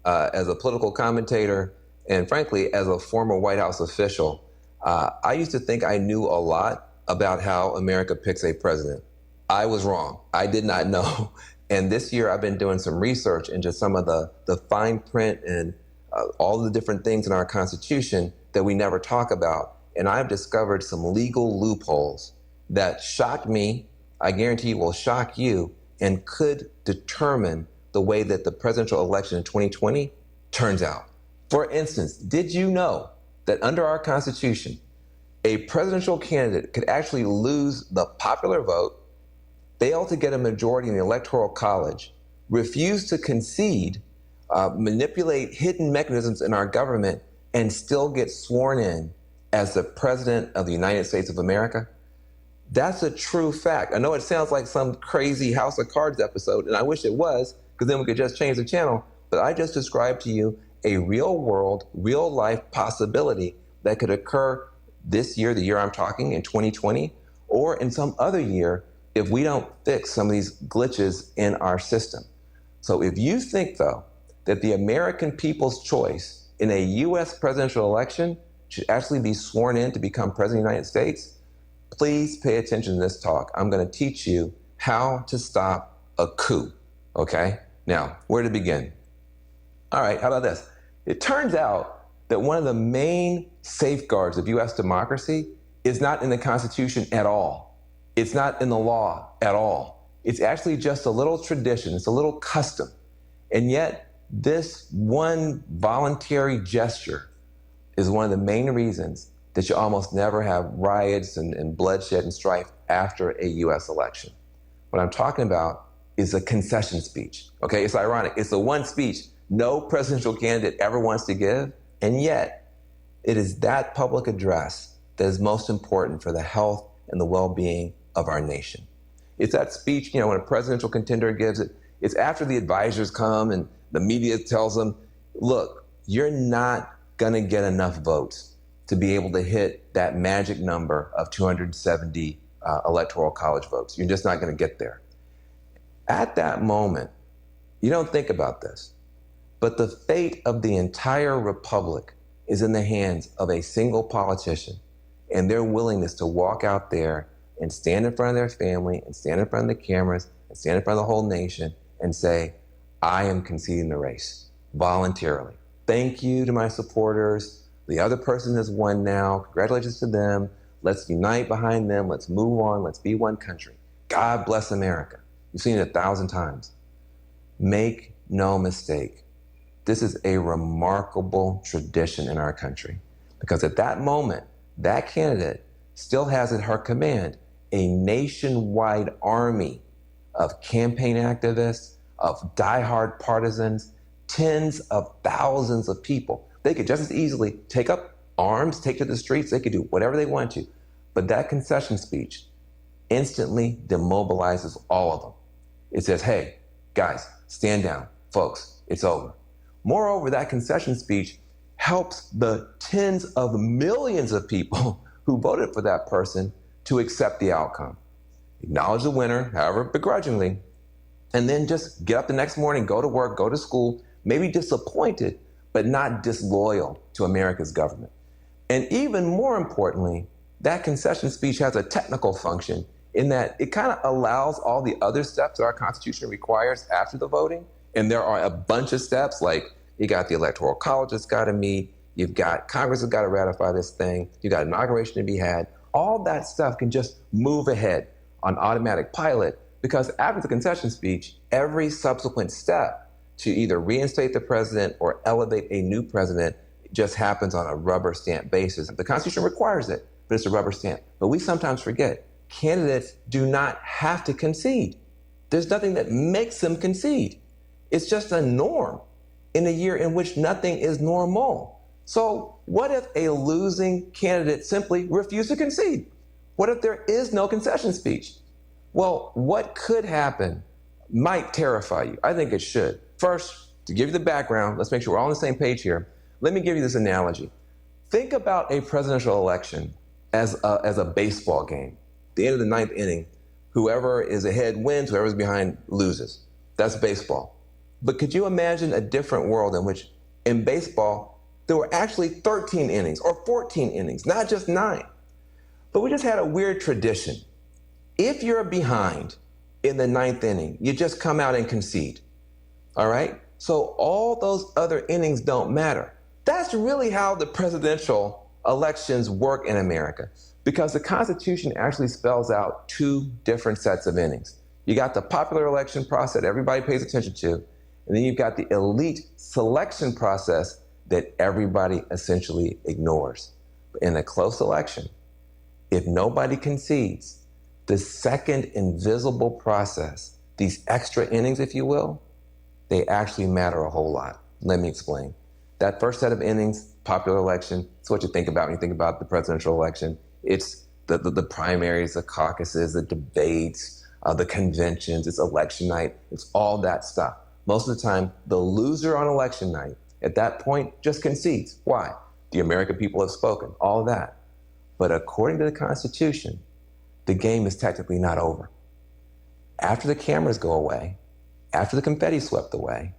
as a political commentator, and frankly, as a former White House official, I used to think I knew a lot about how America picks a president. I was wrong. I did not know. And this year I've been doing some research into some of the fine print and all the different things in our Constitution that we never talk about. And I've discovered some legal loopholes that shocked me, I guarantee will shock you, and could determine the way that the presidential election in 2020 turns out. For instance, did you know that under our Constitution, a presidential candidate could actually lose the popular vote, fail to get a majority in the Electoral College, refuse to concede, manipulate hidden mechanisms in our government, and still get sworn in as the President of the United States of America? That's a true fact. I know it sounds like some crazy House of Cards episode, and I wish it was, because then we could just change the channel, but I just described to you a real world, real life possibility that could occur this year, the year I'm talking, in 2020, or in some other year if we don't fix some of these glitches in our system. So if you think, though, that the American people's choice in a US presidential election should actually be sworn in to become president of the United States, please pay attention to this talk. I'm going to teach you how to stop a coup, okay? Now, where to begin? All right, how about this? It turns out that one of the main safeguards of US democracy is not in the Constitution at all. It's not in the law at all. It's actually just a little tradition, it's a little custom. And yet, this one voluntary gesture is one of the main reasons that you almost never have riots and bloodshed and strife after a US election. What I'm talking about is a concession speech, okay? It's ironic. It's the one speech no presidential candidate ever wants to give, and yet it is that public address that is most important for the health and the well-being of our nation. It's that speech, when a presidential contender gives it, it's after the advisors come and the media tells them, look, you're not gonna get enough votes to be able to hit that magic number of 270 electoral college votes. You're just not gonna get there. At that moment, you don't think about this, but the fate of the entire republic is in the hands of a single politician and their willingness to walk out there and stand in front of their family and stand in front of the cameras and stand in front of the whole nation and say, I am conceding the race voluntarily. Thank you to my supporters. The other person has won now. Congratulations to them. Let's unite behind them. Let's move on. Let's be one country. God bless America. You've seen it 1,000 times. Make no mistake. This is a remarkable tradition in our country because at that moment, that candidate still has at her command a nationwide army of campaign activists, of diehard partisans, tens of thousands of people. They could just as easily take up arms, take to the streets, they could do whatever they want to. But that concession speech instantly demobilizes all of them. It says, hey, guys, stand down. Folks, it's over. Moreover, that concession speech helps the tens of millions of people who voted for that person to accept the outcome. Acknowledge the winner, however begrudgingly, and then just get up the next morning, go to work, go to school, maybe disappointed, but not disloyal to America's government. And even more importantly, that concession speech has a technical function in that it kind of allows all the other steps that our Constitution requires after the voting. And there are a bunch of steps, like you got the Electoral College that's got to meet, you've got Congress has got to ratify this thing, you got inauguration to be had. All that stuff can just move ahead on automatic pilot because after the concession speech, every subsequent step to either reinstate the president or elevate a new president just happens on a rubber stamp basis. The Constitution requires it, but it's a rubber stamp. But we sometimes forget, candidates do not have to concede. There's nothing that makes them concede. It's just a norm in a year in which nothing is normal. So what if a losing candidate simply refused to concede? What if there is no concession speech? Well, what could happen might terrify you. I think it should. First, to give you the background, let's make sure we're all on the same page here. Let me give you this analogy. Think about a presidential election as a baseball game. At the end of the ninth inning, whoever is ahead wins, whoever's behind loses. That's baseball. But could you imagine a different world in which in baseball, there were actually 13 innings or 14 innings, not just 9. But we just had a weird tradition. If you're behind in the 9th inning, you just come out and concede, all right? So all those other innings don't matter. That's really how the presidential elections work in America, because the Constitution actually spells out 2 different sets of innings. You got the popular election process that everybody pays attention to, and then you've got the elite selection process that everybody essentially ignores. But in a close election, if nobody concedes, the second invisible process, these extra innings, if you will, they actually matter a whole lot. Let me explain. That first set of innings, popular election, it's what you think about when you think about the presidential election. It's the primaries, the caucuses, the debates, the conventions, it's election night, it's all that stuff. Most of the time, the loser on election night at that point just concedes. Why? The American people have spoken, all of that. But according to the Constitution, the game is technically not over. After the cameras go away, after the confetti swept away,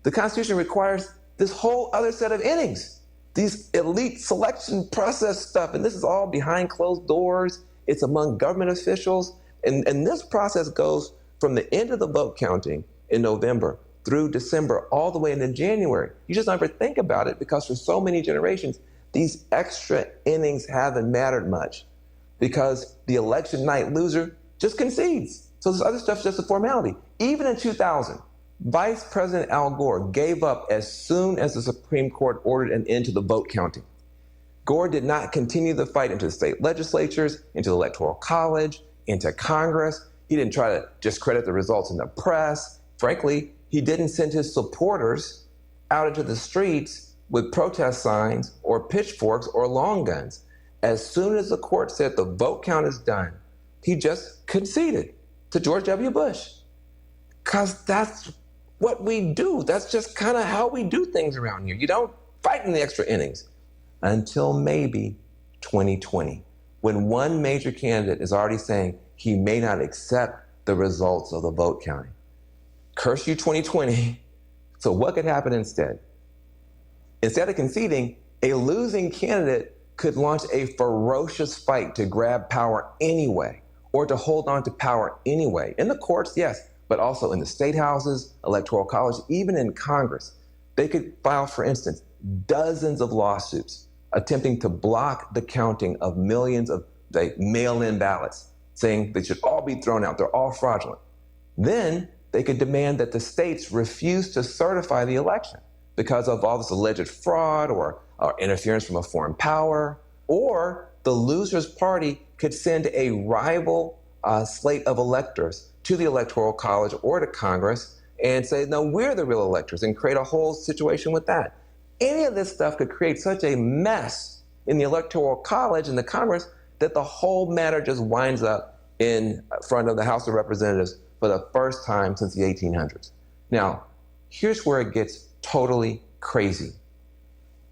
the Constitution requires this whole other set of innings, these elite selection process stuff. And this is all behind closed doors. It's among government officials. And this process goes from the end of the vote counting in November through December, all the way into January. You just never think about it because for so many generations, these extra innings haven't mattered much because the election night loser just concedes. So this other stuff's just a formality. Even in 2000, Vice President Al Gore gave up as soon as the Supreme Court ordered an end to the vote counting. Gore did not continue the fight into the state legislatures, into the Electoral College, into Congress. He didn't try to discredit the results in the press. Frankly, he didn't send his supporters out into the streets with protest signs or pitchforks or long guns. As soon as the court said the vote count is done, he just conceded to George W. Bush. Because that's what we do. That's just kind of how we do things around here. You don't fight in the extra innings until maybe 2020, when one major candidate is already saying he may not accept the results of the vote counting. Curse you 2020. So what could happen instead? Instead of conceding, a losing candidate could launch a ferocious fight to grab power anyway, or to hold on to power anyway. In the courts, yes, but also in the state houses, electoral college, even in Congress. They could file, for instance, dozens of lawsuits attempting to block the counting of millions of mail-in ballots, saying they should all be thrown out, they're all fraudulent. Then they could demand that the states refuse to certify the election because of all this alleged fraud or interference from a foreign power, or the loser's party could send a rival slate of electors to the Electoral College or to Congress and say, no, we're the real electors, and create a whole situation with that. Any of this stuff could create such a mess in the Electoral College and the Congress that the whole matter just winds up in front of the House of Representatives for the first time since the 1800s. Now, here's where it gets totally crazy.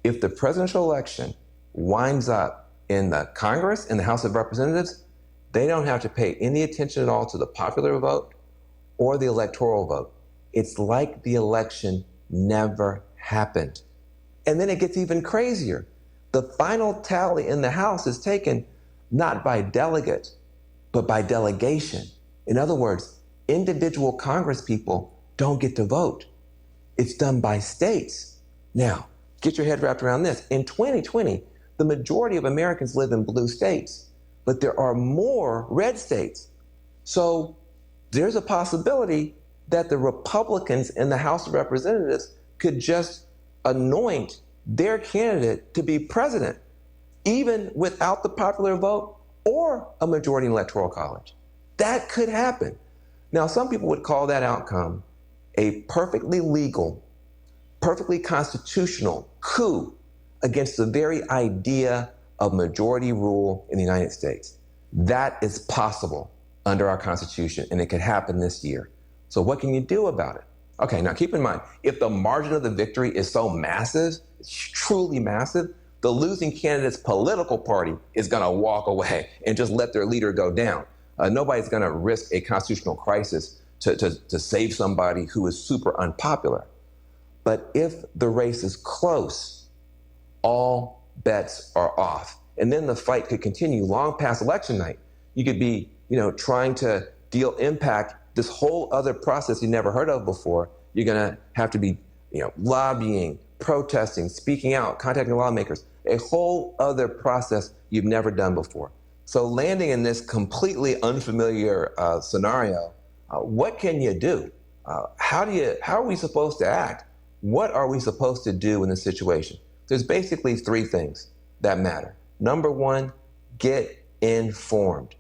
If the presidential election winds up in the Congress and the House of Representatives, they don't have to pay any attention at all to the popular vote or the electoral vote. It's like the election never happened. And then it gets even crazier. The final tally in the House is taken not by delegate, but by delegation. In other words, individual Congress people don't get to vote. It's done by states. Now, get your head wrapped around this. In 2020, the majority of Americans live in blue states, but there are more red states. So there's a possibility that the Republicans in the House of Representatives could just anoint their candidate to be president, even without the popular vote or a majority in Electoral College. That could happen. Now, some people would call that outcome a perfectly legal, perfectly constitutional coup against the very idea of majority rule in the United States. That is possible under our Constitution, and it could happen this year. So what can you do about it? Okay, now keep in mind, if the margin of the victory is so massive, it's truly massive, the losing candidate's political party is going to walk away and just let their leader go down. Nobody's going to risk a constitutional crisis to save somebody who is super unpopular. But if the race is close, all bets are off. And then the fight could continue long past election night. You could be, trying to impact this whole other process you never heard of before. You're going to have to be, lobbying, protesting, speaking out, contacting lawmakers, a whole other process you've never done before. So landing in this completely unfamiliar scenario, what can you do? How are we supposed to act? What are we supposed to do in this situation? There's basically three things that matter. Number one, get informed.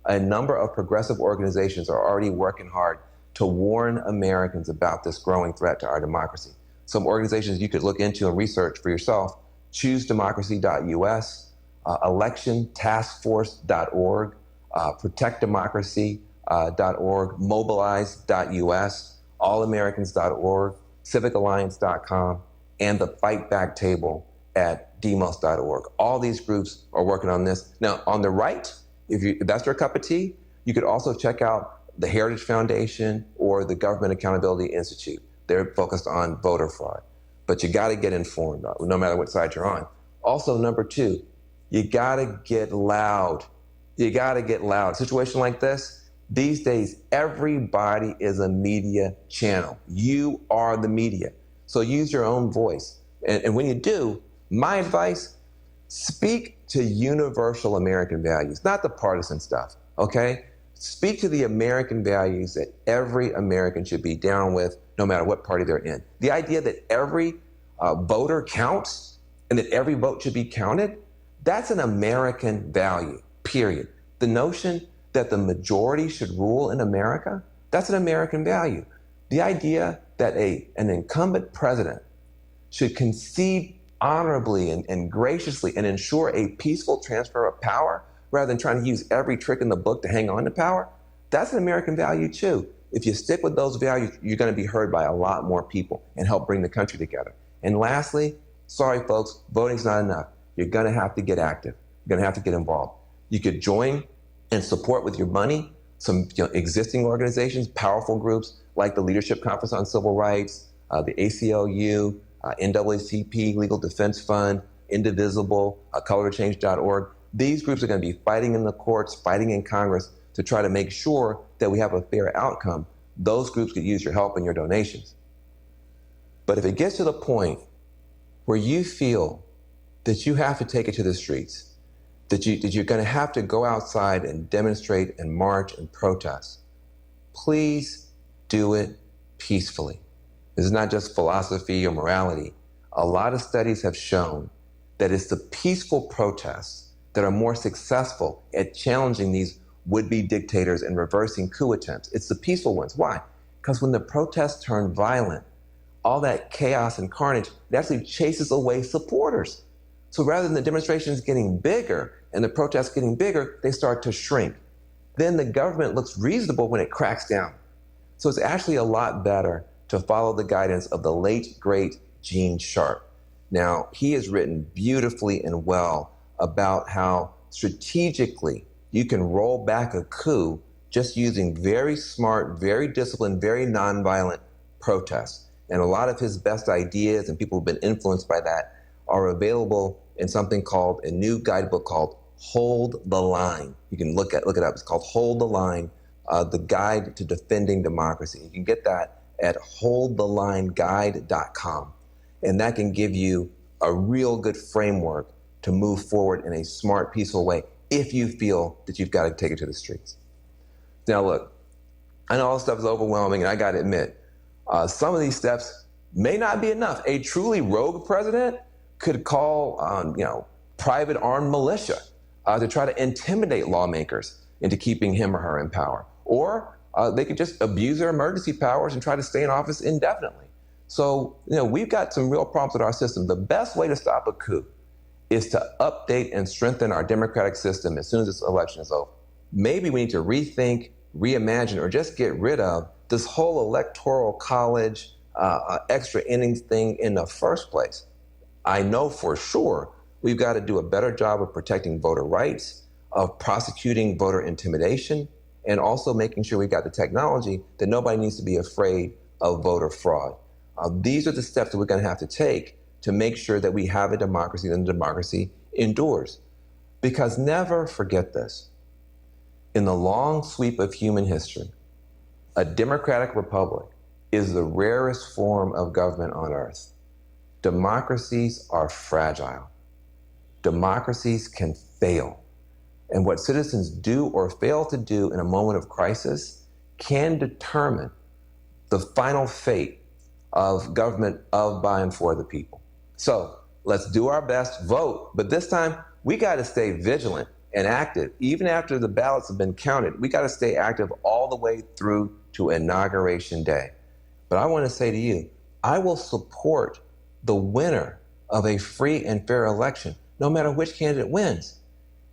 A number of progressive organizations are already working hard to warn Americans about this growing threat to our democracy. Some organizations you could look into and research for yourself: choosedemocracy.us, electiontaskforce.org, protectdemocracy.org, mobilize.us, allamericans.org, civicalliance.com, and the Fight Back table at demos.org. All these groups are working on this. Now, on the right, if that's your cup of tea, you could also check out the Heritage Foundation or the Government Accountability Institute. They're focused on voter fraud. But you got to get informed, no matter what side you're on. Also, number two, you got to get loud. You got to get loud. A situation like this, these days, everybody is a media channel. You are the media. So use your own voice. And when you do, my advice, speak to universal American values, not the partisan stuff, okay? Speak to the American values that every American should be down with, no matter what party they're in. The idea that every voter counts and that every vote should be counted, that's an American value, period. The notion that the majority should rule in America, that's an American value. The idea that an incumbent president should concede honorably and graciously and ensure a peaceful transfer of power rather than trying to use every trick in the book to hang on to power, that's an American value too. If you stick with those values, you're going to be heard by a lot more people and help bring the country together. And lastly, sorry folks, voting's not enough. You're going to have to get active. You're going to have to get involved. You could join and support with your money some existing organizations, powerful groups like the Leadership Conference on Civil Rights, the ACLU, NAACP, Legal Defense Fund, Indivisible, colorchange.org. These groups are going to be fighting in the courts, fighting in Congress to try to make sure that we have a fair outcome. Those groups could use your help and your donations. But if it gets to the point where you feel that you have to take it to the streets, that you're going to have to go outside and demonstrate and march and protest, please do it peacefully. This is not just philosophy or morality. A lot of studies have shown that it's the peaceful protests that are more successful at challenging these would-be dictators and reversing coup attempts. It's the peaceful ones. Why? Because when the protests turn violent, all that chaos and carnage, it actually chases away supporters. So rather than the demonstrations getting bigger and the protests getting bigger, they start to shrink. Then the government looks reasonable when it cracks down. So it's actually a lot better to follow the guidance of the late, great Gene Sharp. Now, he has written beautifully and well about how strategically you can roll back a coup just using very smart, very disciplined, very nonviolent protests. And a lot of his best ideas and people who've been influenced by that are available in something called a new guidebook called Hold the Line. You can look it up. It's called Hold the Line, the Guide to Defending Democracy. You can get that at holdthelineguide.com. And that can give you a real good framework to move forward in a smart, peaceful way if you feel that you've got to take it to the streets. Now, look, I know all this stuff is overwhelming, and I got to admit, some of these steps may not be enough. A truly rogue president could call on, private armed militia to try to intimidate lawmakers into keeping him or her in power. Or they could just abuse their emergency powers and try to stay in office indefinitely. So, we've got some real problems with our system. The best way to stop a coup is to update and strengthen our democratic system as soon as this election is over. Maybe we need to rethink, reimagine, or just get rid of this whole electoral college extra innings thing in the first place. I know for sure we've got to do a better job of protecting voter rights, of prosecuting voter intimidation, and also making sure we got the technology that nobody needs to be afraid of voter fraud. These are the steps that we're going to have to take to make sure that we have a democracy and the democracy endures. Because never forget this. In the long sweep of human history, a democratic republic is the rarest form of government on earth. Democracies are fragile. Democracies can fail. And what citizens do or fail to do in a moment of crisis can determine the final fate of government of, by, and for the people. So let's do our best, vote, but this time we got to stay vigilant and active. Even after the ballots have been counted, we got to stay active all the way through to Inauguration Day. But I want to say to you, I will support the winner of a free and fair election, no matter which candidate wins.